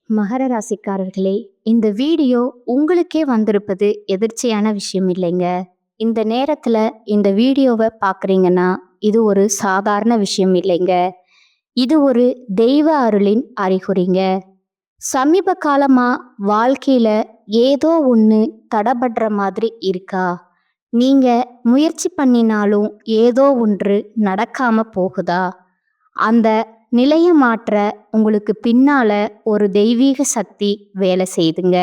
மகர ராசிக்காரர்களே, இந்த வீடியோ உங்களுக்கே வந்திருப்பது எதிர்ச்சியான விஷயம் இல்லைங்க. இந்த நேரத்துல இந்த வீடியோவை பார்க்குறீங்கன்னா, இது ஒரு சாதாரண விஷயம் இல்லைங்க. இது ஒரு தெய்வ அருளின் அறிகுறிங்க. சமீப காலமா வாழ்க்கையில ஏதோ ஒண்ணு தடபடுற மாதிரி இருக்கா? நீங்க முயற்சி பண்ணினாலும் ஏதோ ஒன்று நடக்காம போகுதா? அந்த நிலைய மாற்ற உங்களுக்கு பின்னால ஒரு தெய்வீக சக்தி வேலை செய்துங்க.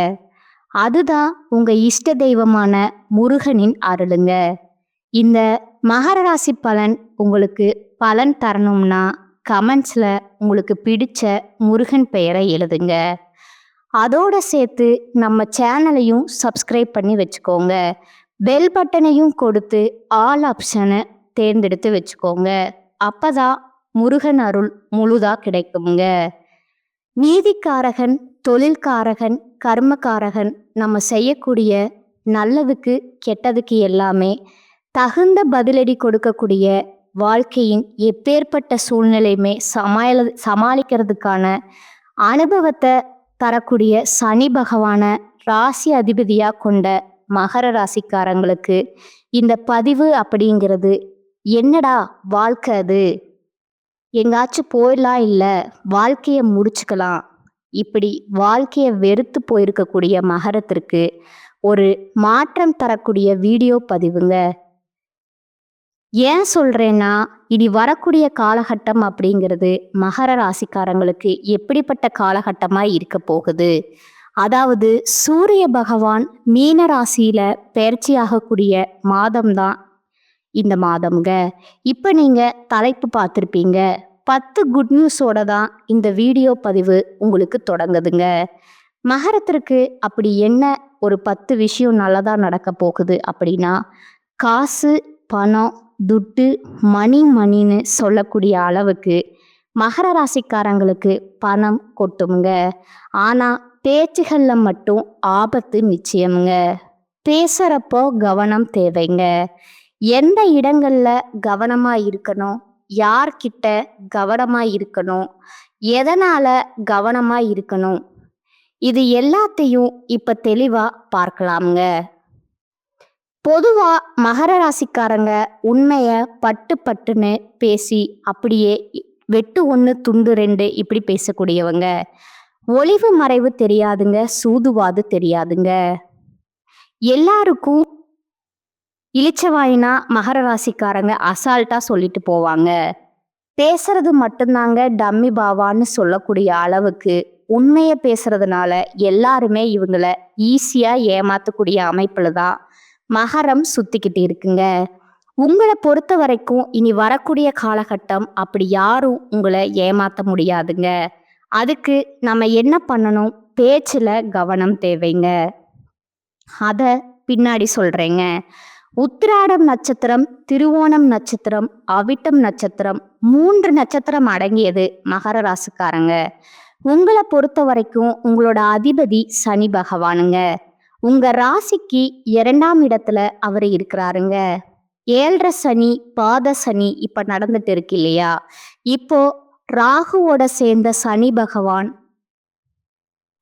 அதுதான் உங்க இஷ்ட தெய்வமான முருகனின் அருளுங்க. இந்த மகர ராசி பலன் உங்களுக்கு பலன் தரணும்னா கமெண்ட்ஸ்ல உங்களுக்கு பிடிச்ச முருகன் பெயரை எழுதுங்க. அதோட சேர்த்து நம்ம சேனலையும் சப்ஸ்கிரைப் பண்ணி வச்சுக்கோங்க. பெல் பட்டனையும் கொடுத்து ஆல் ஆப்ஷனை தேர்ந்தெடுத்து வச்சுக்கோங்க. அப்பதான் முருகன் அருள் முழுதா கிடைக்குங்க. நீதிக்காரகன், தொழில்காரகன், கர்மக்காரகன், நம்ம செய்யக்கூடிய நல்லதுக்கு கெட்டதுக்கு எல்லாமே தகுந்த பதிலடி கொடுக்கக்கூடிய வாழ்க்கையின் எப்பேற்பட்ட சூழ்நிலையுமே சமாளிக்கிறதுக்கான அனுபவத்தை தரக்கூடிய சனி பகவான ராசி அதிபதியா கொண்ட மகர ராசிக்காரங்களுக்கு இந்த பதிவு அப்படிங்கிறது என்னடா வாழ்க்கை, அது எங்காச்சும் போயிடலாம், இல்லை வாழ்க்கையை முடிச்சுக்கலாம், இப்படி வாழ்க்கையை வெறுத்து போயிருக்கக்கூடிய மகரத்திற்கு ஒரு மாற்றம் தரக்கூடிய வீடியோ பதிவுங்க. ஏன் சொல்றேன்னா, இனி வரக்கூடிய காலகட்டம் அப்படிங்கிறது மகர ராசிக்காரங்களுக்கு எப்படிப்பட்ட காலகட்டமாக இருக்க போகுது. அதாவது சூரிய பகவான் மீன ராசியில பெயர்ச்சியாகக்கூடிய மாதம்தான் இந்த மாதம்ங்க. இப்போ நீங்க தலைப்பு பார்த்துருப்பீங்க. 10 குட் நியூஸோட தான் இந்த வீடியோ பதிவு உங்களுக்கு தொடங்குதுங்க. மகரத்திற்கு அப்படி என்ன ஒரு 10 விஷயம் நல்லதா நடக்க போகுது அப்படின்னா, காசு, பணம், துட்டு, மணின்னு சொல்லக்கூடிய அளவுக்கு மகர ராசிக்காரங்களுக்கு பணம் கொட்டுங்க. ஆனா பேச்சுகள்ல மட்டும் ஆபத்து நிச்சயம்ங்க. பேசுறப்போ கவனம் தேவைங்க. எந்த இடங்கள்ல கவனமா இருக்கணும், யார்கிட்ட கவனமா இருக்கணும், எதனால கவனமா இருக்கணும், இது எல்லாத்தையும் இப்ப தெளிவா பார்க்கலாம்ங்க. பொதுவா மகர ராசிக்காரங்க உண்மைய பட்டுன்னு பேசி அப்படியே வெட்டு 1 துண்டு 2 இப்படி பேசக்கூடியவங்க. ஒளிவு மறைவு தெரியாதுங்க, சூதுவாது தெரியாதுங்க. எல்லாருக்கும் இளிச்சவாயினா மகர ராசிக்காரங்க அசால்ட்டா சொல்லிட்டு போவாங்க. பேசுறது மட்டும்தாங்க டம்மி பாவான்னு சொல்லக்கூடிய அளவுக்கு உண்மைய பேசுறதுனால எல்லாருமே இவங்கள ஈஸியா ஏமாத்தக்கூடிய அமைப்புல தான் மகரம் சுத்திக்கிட்டு இருக்குங்க. உங்களை பொறுத்த வரைக்கும் இனி வரக்கூடிய காலகட்டம் அப்படி யாரும் உங்களை ஏமாத்த முடியாதுங்க. அதுக்கு நம்ம என்ன பண்ணணும், பேச்சுல கவனம் தேவைங்க. அத பின்னாடி சொல்றேங்க. உத்திராடம் நட்சத்திரம், திருவோணம் நட்சத்திரம், அவிட்டம் நட்சத்திரம் 3 நட்சத்திரம் அடங்கியது மகர ராசிக்காரங்க. உங்களை பொறுத்த வரைக்கும் உங்களோட அதிபதி சனி பகவானுங்க. உங்க ராசிக்கு 2ஆம் இடத்துல அவர் இருக்கிறாருங்க. 7.5 சனி, பாத சனி இப்ப நடந்துட்டு இருக்கு இல்லையா? இப்போ ராகுவோட சேர்ந்த சனி பகவான்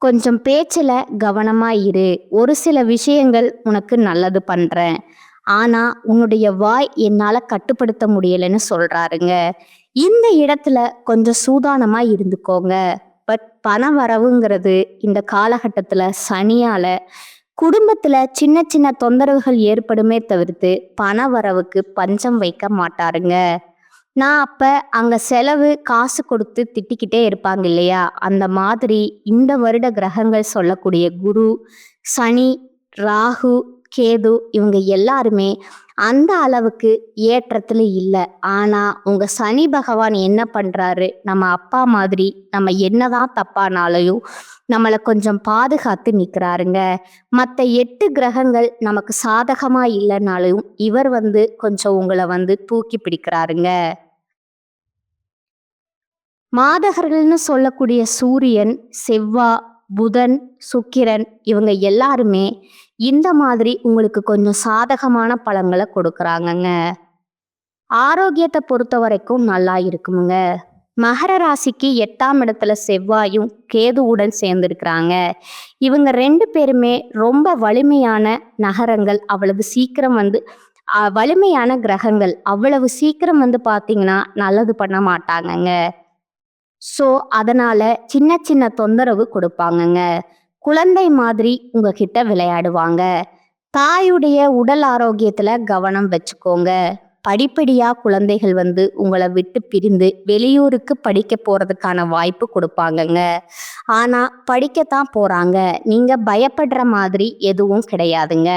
கொஞ்சம் பேச்சுல கவனமா இரு, ஒரு சில விஷயங்கள் உனக்கு நல்லது பண்றேன், ஆனா உன்னுடைய வாய் என்னால கட்டுப்படுத்த முடியலன்னு சொல்றாருங்க. இந்த இடத்துல கொஞ்சம் சூதானமா இருந்துக்கோங்க. பட் பண வரவுங்கிறது இந்த காலகட்டத்துல சனியால குடும்பத்துல சின்ன சின்ன தொந்தரவுகள் ஏற்படுமே தவிர்த்து பண வரவுக்கு பஞ்சம் வைக்க மாட்டாருங்க. நான் அப்ப அங்க செலவு காசு கொடுத்து திட்டிக்கிட்டே இருப்பாங்க இல்லையா, அந்த மாதிரி இந்த வருட கிரகங்கள் சொல்லக்கூடிய குரு, சனி, ராகு, கேது இவங்க எல்லாருமே அந்த அளவுக்கு ஏற்றத்துல இல்லை. ஆனா உங்க சனி பகவான் என்ன பண்றாரு, நம்ம அப்பா மாதிரி நம்ம என்னதான் தப்பானாலையும் நம்மளை கொஞ்சம் பாதுகாத்து நிற்கிறாருங்க. மற்ற 8 கிரகங்கள் நமக்கு சாதகமா இல்லைனாலும் இவர் கொஞ்சம் உங்களை தூக்கி பிடிக்கிறாருங்க. மாதகர்கள்னு சொல்லக்கூடிய சூரியன், செவ்வாய், புதன், சுக்கிரன் இவங்க எல்லாருமே இந்த மாதிரி உங்களுக்கு கொஞ்சம் சாதகமான பலன்களை கொடுக்குறாங்கங்க. ஆரோக்கியத்தை பொறுத்த வரைக்கும் நல்லா இருக்குமுங்க. மகர ராசிக்கு 8ஆம் இடத்துல செவ்வாயும் கேதுவுடன் சேர்ந்திருக்கிறாங்க. இவங்க 2 பேருமே ரொம்ப வலிமையான நகரங்கள். அவ்வளவு சீக்கிரம் வந்து வலிமையான கிரகங்கள். அவ்வளவு சீக்கிரம் வந்து பார்த்தீங்கன்னா, நல்லது பண்ண மாட்டாங்கங்க. ஸோ, அதனால சின்ன சின்ன தொந்தரவு கொடுப்பாங்கங்க. குழந்தை மாதிரி உங்ககிட்ட விளையாடுவாங்க. தாயுடைய உடல் ஆரோக்கியத்துல கவனம் வச்சுக்கோங்க. படிப்படியா குழந்தைகள் வந்து உங்கள விட்டு பிரிந்து வெளியூருக்கு படிக்க போறதுக்கான வாய்ப்பு கொடுப்பாங்கங்க. ஆனா படிக்கத்தான் போறாங்க. நீங்க பயப்படுற மாதிரி எதுவும் கிடையாதுங்க.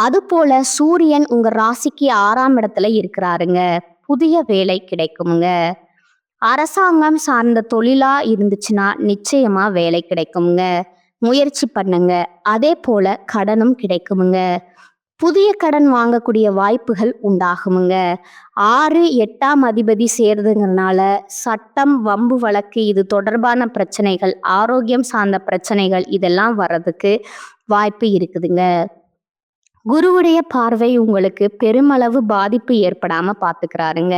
அதுபோல சூரியன் உங்க ராசிக்கு 6ஆம் இடத்துல இருக்கிறாருங்க. புதிய வேலை கிடைக்குமுங்க. அரசாங்கம் சார்ந்த தொழிலா இருந்துச்சுன்னா நிச்சயமா வேலை கிடைக்குமுங்க. முயற்சி பண்ணுங்க. அதே போல கடனும் கிடைக்குமுங்க. புதிய கடன் வாங்கக்கூடிய வாய்ப்புகள் உண்டாகுமுங்க. 6, 8ஆம் அதிபதி சேருதுங்கிறனால சட்டம், வம்பு வழக்கு இது தொடர்பான பிரச்சனைகள், ஆரோக்கியம் சார்ந்த பிரச்சனைகள் இதெல்லாம் வர்றதுக்கு வாய்ப்பு இருக்குதுங்க. குருவுடைய பார்வை உங்களுக்கு பெருமளவு பாதிப்பு ஏற்படாம பார்த்துக்கிறாருங்க.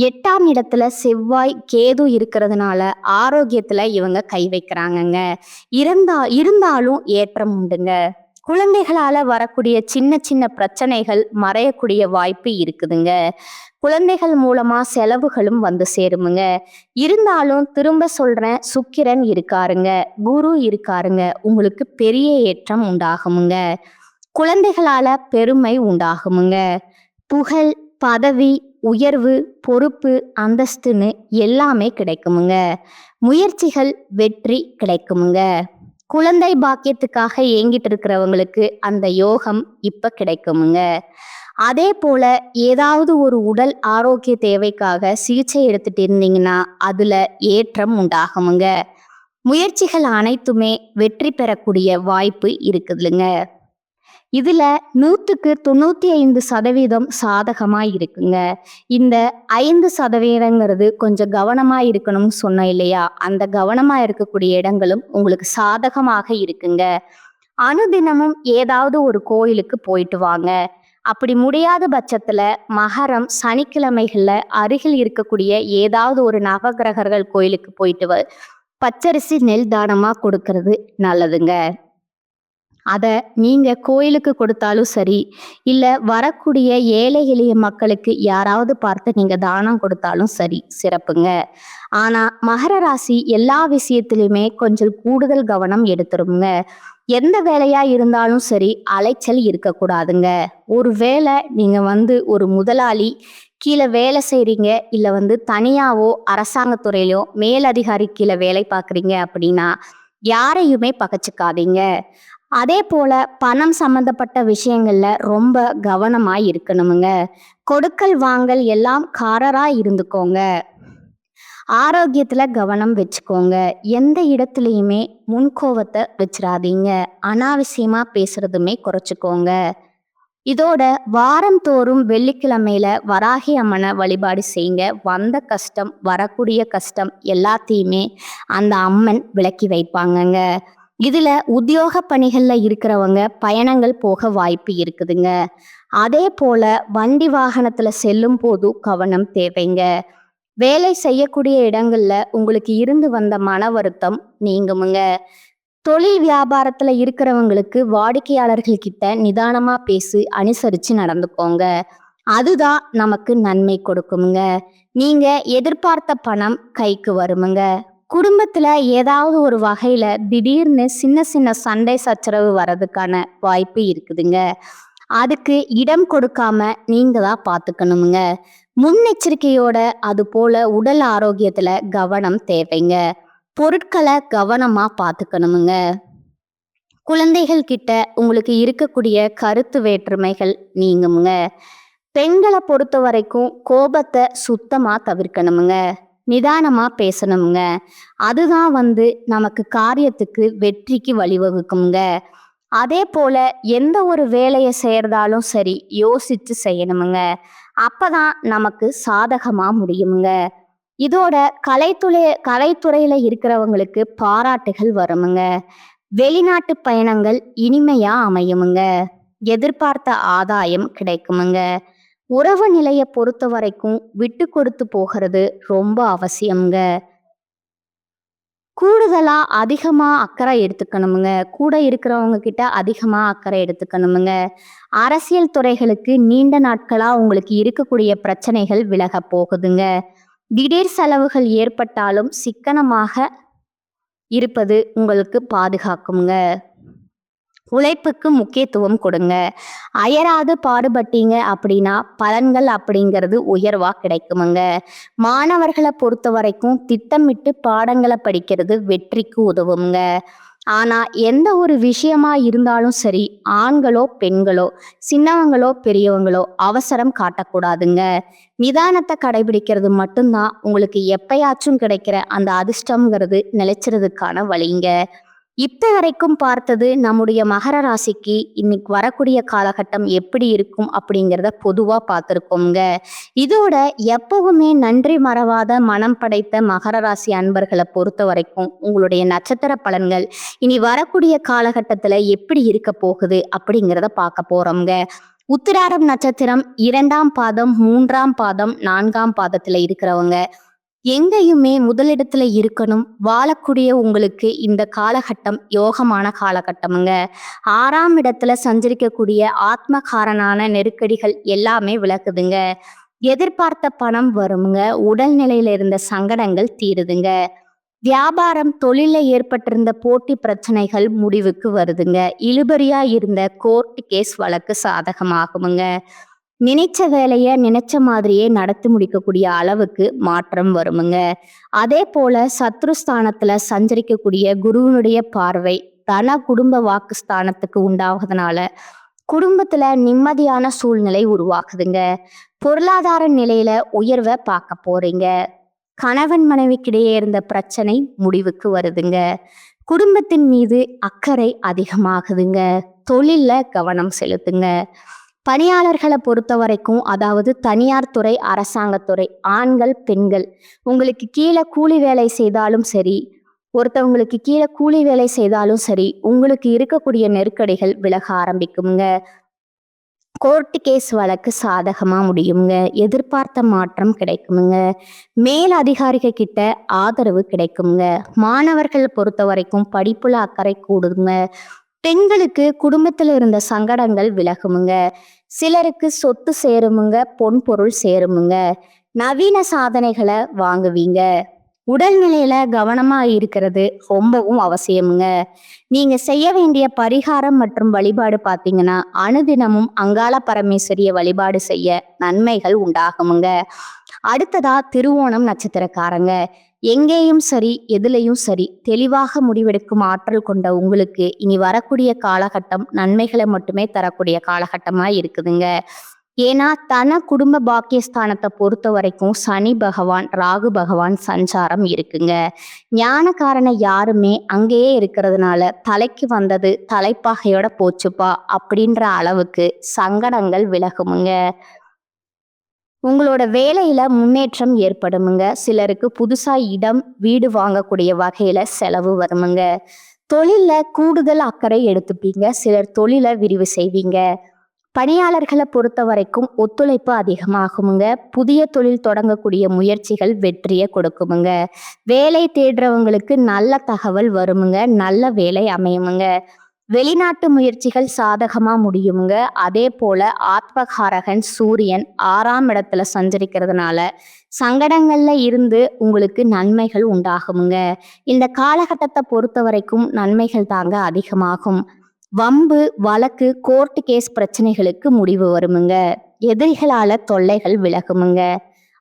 8ஆம் இடத்துல செவ்வாய், கேது இருக்கிறதுனால ஆரோக்கியத்துல இவங்க கை வைக்கிறாங்கங்க. இருந்தாலும் ஏற்றம் உண்டுங்க. குழந்தைகளால வரக்கூடிய சின்ன சின்ன பிரச்சனைகள் மறையக்கூடிய வாய்ப்பு இருக்குதுங்க. குழந்தைகள் மூலமா செலவுகளும் வந்து சேருமுங்க. இருந்தாலும் திரும்ப சொல்றேன், சுக்கிரன் இருக்காருங்க, குரு இருக்காருங்க. உங்களுக்கு பெரிய ஏற்றம் உண்டாகுமுங்க. குழந்தைகளால பெருமை உண்டாகுமுங்க. புகழ், பதவி, உயர்வு, பொறுப்பு, அந்தஸ்துன்னு எல்லாமே கிடைக்குமுங்க. முயற்சிகள் வெற்றி கிடைக்குமுங்க. குழந்தை பாக்கியத்துக்காக ஏங்கிட்டு இருக்கிறவங்களுக்கு அந்த யோகம் இப்ப கிடைக்குமுங்க. அதே போல ஏதாவது ஒரு உடல் ஆரோக்கிய தேவைக்காக சிகிச்சை எடுத்துட்டு இருந்தீங்கன்னா அதுல ஏற்றம் உண்டாகுமுங்க. முயற்சிகள் அனைத்துமே வெற்றி பெறக்கூடிய வாய்ப்பு இருக்குதுங்க. இதுல 100க்கு 95% சாதகமா இருக்குங்க. இந்த 5% கொஞ்சம் கவனமா இருக்கணும்னு சொன்னேன் இல்லையா? அந்த கவனமா இருக்கக்கூடிய இடங்களும் உங்களுக்கு சாதகமாக இருக்குங்க. அனுதினமும் ஏதாவது ஒரு கோயிலுக்கு போயிட்டு வாங்க. அப்படி முடியாத பட்சத்துல மகரம் சனிக்கிழமைகள்ல அருகில் இருக்கக்கூடிய ஏதாவது ஒரு நவகிரகர்கள் கோயிலுக்கு போயிட்டு பச்சரிசி நெல் தானமா கொடுக்கறது நல்லதுங்க. அத நீங்க கோயிலுக்கு கொடுத்தாலும் சரி, இல்ல வரக்கூடிய ஏழை எளிய மக்களுக்கு யாராவது பார்த்து நீங்க தானம் கொடுத்தாலும் சரி, சிறப்புங்க. ஆனா மகர ராசி எல்லா விஷயத்திலுமே கொஞ்சம் கூடுதல் கவனம் எடுத்துருங்க. எந்த வேலையா இருந்தாலும் சரி, அலைச்சல் இருக்கக்கூடாதுங்க. ஒரு வேளை நீங்க வந்து ஒரு முதலாளி கீழே வேலை செய்றீங்க, இல்ல வந்து தனியாவோ அரசாங்கத்துறையிலோ மேலதிகாரி கீழே வேலை பார்க்குறீங்க அப்படின்னா யாரையுமே பகச்சுக்காதீங்க. அதே போல பணம் சம்பந்தப்பட்ட விஷயங்கள்ல ரொம்ப கவனமா இருக்கணுமுங்க. கொடுக்கல் வாங்கல் எல்லாம் காரரா இருந்துக்கோங்க. ஆரோக்கியத்துல கவனம் வச்சுக்கோங்க. எந்த இடத்துலையுமே முன்கோவத்தை வச்சிடாதீங்க. அனாவசியமா பேசுறதுமே குறைச்சுக்கோங்க. இதோட வாரந்தோறும் வெள்ளிக்கிழமையில வராகி அம்மனை வழிபாடு செய்யுங்க. வந்த கஷ்டம், வரக்கூடிய கஷ்டம் எல்லாத்தையுமே அந்த அம்மன் விலக்கி வைப்பாங்கங்க. இதுல உத்தியோக பணிகள்ல இருக்கிறவங்க பயணங்கள் போக வாய்ப்பு இருக்குதுங்க. அதே போல வண்டி வாகனத்துல செல்லும் போது கவனம் தேவைங்க. வேலை செய்யக்கூடிய இடங்கள்ல உங்களுக்கு இருந்து வந்த மன வருத்தம் நீங்குமுங்க. தொழில் வியாபாரத்துல இருக்கிறவங்களுக்கு வாடிக்கையாளர்கள் கிட்ட நிதானமா பேசி அனுசரிச்சு நடந்துக்கோங்க. அதுதான் நமக்கு நன்மை கொடுக்குமுங்க. நீங்க எதிர்பார்த்த பணம் கைக்கு வருமுங்க. குடும்பத்துல ஏதாவது ஒரு வகையில திடீர்னு சின்ன சின்ன சண்டை சச்சரவு வர்றதுக்கான வாய்ப்பு இருக்குதுங்க. அதுக்கு இடம் கொடுக்காம நீங்க தான் பார்த்துக்கணுமுங்க. முன்னெச்சரிக்கையோட அது போல உடல் ஆரோக்கியத்துல கவனம் தேவைங்க. பொருட்களை கவனமா பார்த்துக்கணுமுங்க. குழந்தைகள் கிட்ட உங்களுக்கு இருக்கக்கூடிய கருத்து வேற்றுமைகள் நீங்குமுங்க. பெண்களை பொறுத்த வரைக்கும் கோபத்தை சுத்தமா தவிர்க்கணுமுங்க. நிதானமா பேசணுமுங்க. அதுதான் வந்து நமக்கு காரியத்துக்கு வெற்றிக்கு வழிவகுக்குங்க. அதே போல எந்த ஒரு வேலையை செய்யறதாலும் சரி யோசிச்சு செய்யணுமுங்க. அப்பதான் நமக்கு சாதகமா முடியுமுங்க. இதோட கலைத்துறையில இருக்கிறவங்களுக்கு பாராட்டுகள் வருமுங்க. வெளிநாட்டு பயணங்கள் இனிமையா அமையுமுங்க. எதிர்பார்த்த ஆதாயம் கிடைக்குமுங்க. உறவு நிலையை பொறுத்த வரைக்கும் விட்டு கொடுத்து போகிறது ரொம்ப அவசியம்ங்க. கூடுதலா அதிகமா அக்கறை எடுத்துக்கணுமுங்க. கூட இருக்கிறவங்க கிட்ட அதிகமா அக்கறை எடுத்துக்கணுமுங்க. அரசியல் துறைகளுக்கு நீண்ட நாட்களா உங்களுக்கு இருக்கக்கூடிய பிரச்சனைகள் விலகப் போகுதுங்க. திடீர் செலவுகள் ஏற்பட்டாலும் சிக்கனமாக இருப்பது உங்களுக்கு பாதுகாக்குங்க. உழைப்புக்கு முக்கியத்துவம் கொடுங்க. அயராது பாடுபட்டீங்க அப்படின்னா பலன்கள் அப்படிங்கிறது உயர்வா கிடைக்குமுங்க. மாணவர்களை பொறுத்த வரைக்கும் திட்டமிட்டு பாடங்களை படிக்கிறது வெற்றிக்கு உதவுங்க. ஆனா எந்த ஒரு விஷயமா இருந்தாலும் சரி, ஆண்களோ பெண்களோ, சின்னவங்களோ பெரியவங்களோ அவசரம் காட்டக்கூடாதுங்க. நிதானத்தை கடைபிடிக்கிறது மட்டும்தான் உங்களுக்கு எப்பயாச்சும் கிடைக்கிற அந்த அதிர்ஷ்டம்ங்கிறது நிலைச்சிறதுக்கான வழிங்க. இப்ப வரைக்கும் பார்த்தது நம்முடைய மகர ராசிக்கு இன்னைக்கு வரக்கூடிய காலகட்டம் எப்படி இருக்கும் அப்படிங்கிறத பொதுவா பார்த்துருக்கோங்க. இதோட எப்பவுமே நன்றி மறவாத மனம் படைத்த மகர ராசி அன்பர்களை பொறுத்த வரைக்கும் உங்களுடைய நட்சத்திர பலன்கள் இனி வரக்கூடிய காலகட்டத்துல எப்படி இருக்க போகுது அப்படிங்கிறத பார்க்க போறோம்ங்க. உத்திராடம் நட்சத்திரம் 2ஆம் பாதம், 3ஆம் பாதம், 4ஆம் பாதத்துல இருக்கிறவங்க எங்கேயுமே முதலிடத்துல இருக்கணும். வாழக்கூடிய உங்களுக்கு இந்த காலகட்டம் யோகமான காலகட்டமுங்க. 6ஆம் இடத்துல சஞ்சரிக்கக்கூடிய ஆத்மகாரனான நெருக்கடிகள் எல்லாமே விலகுதுங்க. எதிர்பார்த்த பணம் வருமுங்க. உடல்நிலையில இருந்த சங்கடங்கள் தீருதுங்க. வியாபாரம் தொழில ஏற்பட்டிருந்த போட்டி பிரச்சனைகள் முடிவுக்கு வருதுங்க. இழுபறியா இருந்த கோர்ட் கேஸ் வழக்கு சாதகமாகுமுங்க. நினைச்ச வேலைய நினைச்ச மாதிரியே நடத்தி முடிக்கக்கூடிய அளவுக்கு மாற்றம் வருமுங்க. அதே போல சத்ருஸ்தானத்துல சஞ்சரிக்கக்கூடிய குருவினுடைய பார்வை தன குடும்ப வாக்குஸ்தானத்துக்கு உண்டாவதுனால குடும்பத்துல நிம்மதியான சூழ்நிலை உருவாக்குதுங்க. பொருளாதார நிலையில உயர்வை பார்க்க போறீங்க. கணவன் மனைவிக்கிடையே இருந்த பிரச்சனை முடிவுக்கு வருதுங்க. குடும்பத்தின் மீது அக்கறை அதிகமாகுதுங்க. தொழில்ல கவனம் செலுத்துங்க. பணியாளர்களை பொறுத்த வரைக்கும், அதாவது தனியார் துறை, அரசாங்கத்துறை, ஆண்கள் பெண்கள் உங்களுக்கு கீழே கூலி வேலை செய்தாலும் சரி, ஒருத்தவங்களுக்கு கீழே கூலி வேலை செய்தாலும் சரி, உங்களுக்கு இருக்கக்கூடிய நெருக்கடிகள் விலக ஆரம்பிக்குங்க. கோர்ட் கேஸ் வழக்கு சாதகமா முடியுங்க. எதிர்பார்த்த மாற்றம் கிடைக்குமுங்க. மேல் அதிகாரிகள் கிட்ட ஆதரவு கிடைக்குங்க. மாணவர்கள் பொறுத்த வரைக்கும் படிப்புல அக்கறை கூடுங்க. பெண்களுக்கு குடும்பத்துல இருந்த சங்கடங்கள் விலகுமுங்க. சிலருக்கு சொத்து சேருமுங்க. பொன் பொருள் சேருமுங்க. நவீன சாதனைகளை வாங்குவீங்க. உடல்நிலையில கவனமா இருக்கிறது ரொம்பவும் அவசியமுங்க. நீங்க செய்ய வேண்டிய பரிகாரம் மற்றும் வழிபாடு பார்த்தீங்கன்னா, அனுதினமும் அங்காள பரமேஸ்வரிய வழிபாடு செய்ய நன்மைகள் உண்டாகுமுங்க. அடுத்ததா திருவோணம் நட்சத்திரக்காரங்க. எங்கேயும் சரி, எதுலையும் சரி தெளிவாக முடிவெடுக்கும் ஆற்றல் கொண்ட உங்களுக்கு இனி வரக்கூடிய காலகட்டம் நன்மைகளை மட்டுமே தரக்கூடிய காலகட்டமா இருக்குதுங்க. ஏன்னா தன குடும்ப பாக்கியஸ்தானத்தை பொறுத்த வரைக்கும் சனி பகவான், ராகு பகவான் சஞ்சாரம் இருக்குங்க. ஞானக்காரனை யாருமே அங்கேயே இருக்கிறதுனால தலைக்கு வந்தது தலைப்பாகையோட போச்சுப்பா அப்படின்ற அளவுக்கு சங்கடங்கள் விலகுமுங்க. உங்களோட வேலையில முன்னேற்றம் ஏற்படுமுங்க. சிலருக்கு புதுசா இடம், வீடு வாங்கக்கூடிய வகையில செலவு வருமுங்க. தொழில்ல கூடுதல் அக்கறை எடுத்துப்பீங்க. சிலர் தொழிலை விரிவு செய்வீங்க. பணியாளர்களை பொறுத்த வரைக்கும் ஒத்துழைப்பு அதிகமாகுமுங்க. புதிய தொழில் தொடங்கக்கூடிய முயற்சிகள் வெற்றியை கொடுக்குமுங்க. வேலை தேடுறவங்களுக்கு நல்ல தகவல் வருமுங்க. நல்ல வேலை அமையுமுங்க. வெளிநாட்டு முயற்சிகள் சாதகமா முடியுமுங்க. அதே போல ஆத்மகாரகன் சூரியன் 6ஆம் இடத்துல சஞ்சரிக்கிறதுனால சங்கடங்கள்ல இருந்து உங்களுக்கு நன்மைகள் உண்டாகுமுங்க. இந்த காலகட்டத்தை பொறுத்த வரைக்கும் நன்மைகள் தாங்க அதிகமாகும். வம்பு வழக்கு கோர்ட் கேஸ் பிரச்சனைகளுக்கு முடிவு வருமுங்க. எதிரிகளால தொல்லைகள் விலகுமுங்க.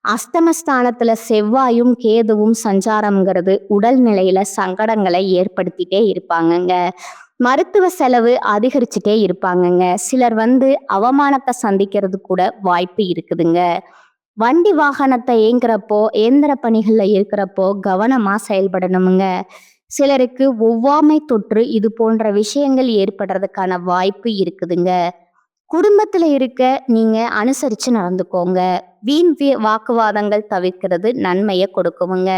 அஸ்தமஸ்தானத்துல செவ்வாயும் கேதுவும் சஞ்சாரம்ங்கிறது உடல்நிலையில சங்கடங்களை ஏற்படுத்திட்டே இருப்பாங்கங்க. மருத்துவ செலவு அதிகரிச்சுட்டே இருப்பாங்கங்க. சிலர் அவமானத்தை சந்திக்கிறது கூட வாய்ப்பு இருக்குதுங்க. வண்டி வாகனத்தை இயங்குறப்போ, இயந்திர பணிகள்ல இருக்கிறப்போ கவனமா செயல்படணுமுங்க. சிலருக்கு ஒவ்வாமை தொற்று இது போன்ற விஷயங்கள் ஏற்படுறதுக்கான வாய்ப்பு இருக்குதுங்க. குடும்பத்துல இருக்க நீங்க அனுசரிச்சு நடந்துக்கோங்க. வீண் வாக்குவாதங்கள் தவிர்க்கிறது நன்மையை கொடுக்குமுங்க.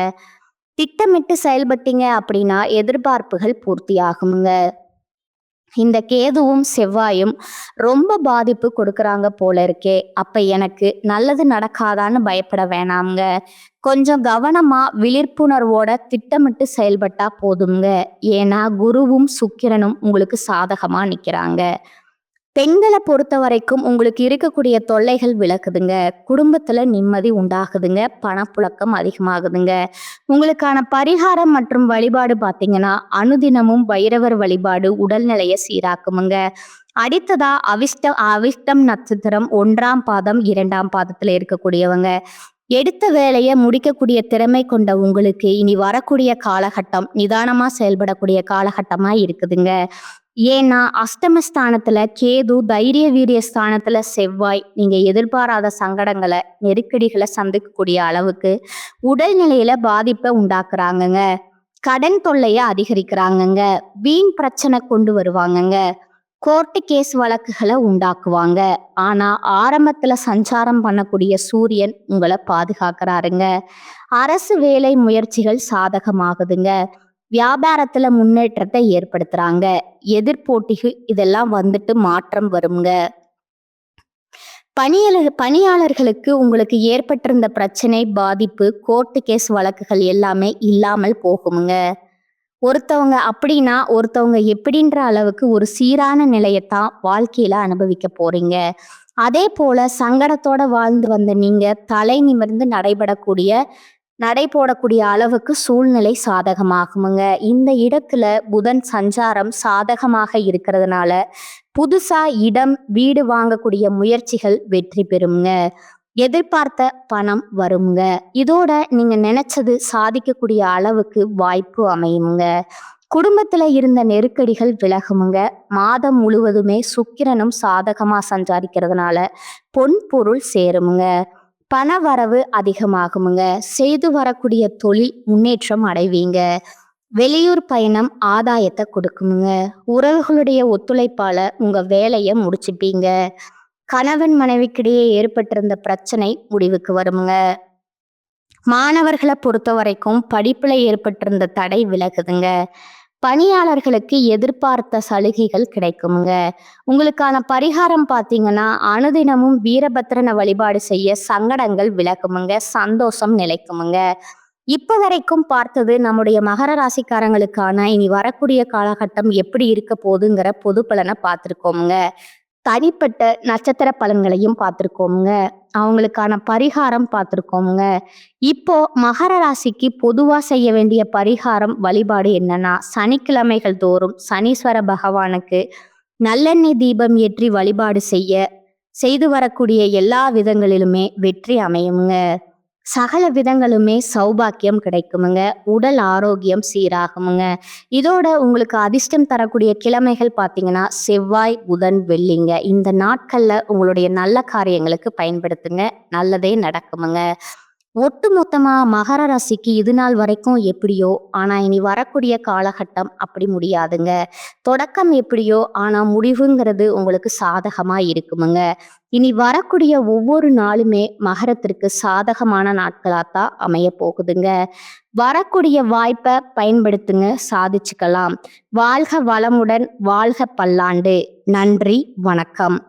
திட்டமிட்டு செயல்பட்டீங்க அப்படின்னா எதிர்பார்ப்புகள் பூர்த்தி ஆகுமுங்க. இந்த கேதுவும் செவ்வாயும் ரொம்ப பாதிப்பு கொடுக்குறாங்க போல இருக்கே. அப்ப எனக்கு நல்லது நடக்காதான்னு பயப்பட வேணாம்ங்க. கொஞ்சம் கவனமா விழிப்புணர்வோட திட்டமிட்டு செயல்பட்டா போதுங்க. ஏன்னா குருவும் சுக்கிரனும் உங்களுக்கு சாதகமா நிக்கிறாங்க. பெண்களை பொறுத்த வரைக்கும் உங்களுக்கு இருக்கக்கூடிய தொல்லைகள் விலகுதுங்க. குடும்பத்துல நிம்மதி உண்டாகுதுங்க. பணப்புழக்கம் அதிகமாகுதுங்க. உங்களுக்கான பரிகாரம் மற்றும் வழிபாடு பார்த்தீங்கன்னா, அனுதினமும் பைரவர் வழிபாடு உடல்நிலையை சீராக்குமுங்க. அடுத்ததா அவிஷ்டம் நட்சத்திரம் 1ஆம் பாதம் 2ஆம் பாதத்துல இருக்கக்கூடியவங்க. எடுத்த வேலையை முடிக்கக்கூடிய திறமை கொண்ட உங்களுக்கு இனி வரக்கூடிய காலகட்டம் நிதானமா செயல்படக்கூடிய காலகட்டமா இருக்குதுங்க. ஏன்னா அஷ்டமஸ்தானத்துல கேது, தைரிய வீரிய ஸ்தானத்துல செவ்வாய், நீங்க எதிர்பாராத சங்கடங்களை நெருக்கடிகளை சந்திக்கக்கூடிய அளவுக்கு உடல்நிலையில பாதிப்பை உண்டாக்குறாங்கங்க. கடன் தொல்லைய அதிகரிக்கிறாங்கங்க. வீண் பிரச்சனை கொண்டு வருவாங்கங்க. கோர்ட்டு கேஸ் வழக்குகளை உண்டாக்குவாங்க. ஆனா ஆரம்பத்துல சஞ்சாரம் பண்ணக்கூடிய சூரியன் உங்களை பாதுகாக்கிறாருங்க. அரசு வேலை முயற்சிகள் சாதகமாகுதுங்க. வியாபாரத்துல முன்னேற்றத்தை ஏற்படுத்துறாங்க. எதிர்போட்டிகள் இதெல்லாம் வந்துட்டு மாற்றம் வருங்க. பணியாளர்களுக்கு உங்களுக்கு ஏற்பட்டிருந்த பிரச்சனை, பாதிப்பு, கோர்ட்டு கேஸ் வழக்குகள் எல்லாமே இல்லாமல் போகுமுங்க. ஒருத்தவங்க அப்படின்னா ஒருத்தவங்க எப்படின்ற அளவுக்கு ஒரு சீரான நிலையத்தான் வாழ்க்கையில அனுபவிக்க போறீங்க. அதே போல சங்கடத்தோட வாழ்ந்து வந்த நீங்க தலை நிமிர்ந்து நடை போடக்கூடிய அளவுக்கு சூழ்நிலை சாதகமாகுமுங்க. இந்த இடத்துல புதன் சஞ்சாரம் சாதகமாக இருக்கிறதுனால புதுசா இடம், வீடு வாங்கக்கூடிய முயற்சிகள் வெற்றி பெறுங்க. எதிர்பார்த்த பணம் வருங்க. இதோட நீங்க நினைச்சது சாதிக்கக்கூடிய அளவுக்கு வாய்ப்பு அமையுங்க. குடும்பத்துல இருந்த நெருக்கடிகள் விலகுமுங்க. மாதம் முழுவதுமே சுக்கிரனும் சாதகமா சஞ்சாரிக்கிறதுனால பொன் பொருள் சேருமுங்க. பண வரவு அதிகமாகுமுங்க. செய்து வரக்கூடிய தொழில் முன்னேற்றம் அடைவீங்க. வெளியூர் பயணம் ஆதாயத்தை கொடுக்குமுங்க. உறவுகளுடைய ஒத்துழைப்பால உங்க வேலையை முடிச்சுப்பீங்க. கணவன் மனைவிக்கிடையே ஏற்பட்டிருந்த பிரச்சனை முடிவுக்கு வருமுங்க. மாணவர்களை பொறுத்த வரைக்கும் படிப்புல ஏற்பட்டிருந்த தடை விலகுதுங்க. பணியாளர்களுக்கு எதிர்பார்த்த சலுகைகள் கிடைக்குமுங்க. உங்களுக்கான பரிகாரம் பார்த்தீங்கன்னா, அனுதினமும் வீரபத்ரனை வழிபாடு செய்ய சங்கடங்கள் விலகுமுங்க. சந்தோஷம் நிலைக்குமுங்க. இப்ப வரைக்கும் பார்த்தது நம்முடைய மகர ராசிக்காரங்களுக்கான இனி வரக்கூடிய காலகட்டம் எப்படி இருக்க போகுதுங்கிற பொது பலனை பார்த்துருக்கோமுங்க. தனிப்பட்ட நட்சத்திர பலன்களையும் பார்த்துருக்கோமுங்க. அவங்களுக்கான பரிகாரம் பார்த்துருக்கோமுங்க. இப்போ மகர ராசிக்கு பொதுவா செய்ய வேண்டிய பரிகாரம் வழிபாடு என்னன்னா, சனிக்கிழமைகள் தோறும் சனீஸ்வர பகவானுக்கு நல்லெண்ணெய் தீபம் ஏற்றி வழிபாடு செய்து வரக்கூடிய எல்லா விதங்களிலுமே வெற்றி அமையுங்க. சகல விதங்களுமே சௌபாக்கியம் கிடைக்குமுங்க. உடல் ஆரோக்கியம் சீராகுமுங்க. இதோட உங்களுக்கு அதிர்ஷ்டம் தரக்கூடிய கிழமைகள் பார்த்தீங்கன்னா, செவ்வாய், புதன், வெள்ளிங்க. இந்த நாட்கள்ல உங்களுடைய நல்ல காரியங்களுக்கு பயன்படுத்துங்க. நல்லதே நடக்குமுங்க. ஒட்டு மொத்தமா மகர ராசிக்கு இது நாள் வரைக்கும் எப்படியோ, ஆனா இனி வரக்கூடிய காலகட்டம் அப்படி முடியாதுங்க. தொடக்கம் எப்படியோ, ஆனா முடிவுங்கிறது உங்களுக்கு சாதகமா இருக்குமுங்க. இனி வரக்கூடிய ஒவ்வொரு நாளுமே மகரத்திற்கு சாதகமான நாட்களாத்தான் அமைய போகுதுங்க. வரக்கூடிய வாய்ப்பை பயன்படுத்துங்க, சாதிச்சுக்கலாம். வாழ்க வளமுடன், வாழ்க பல்லாண்டு. நன்றி, வணக்கம்.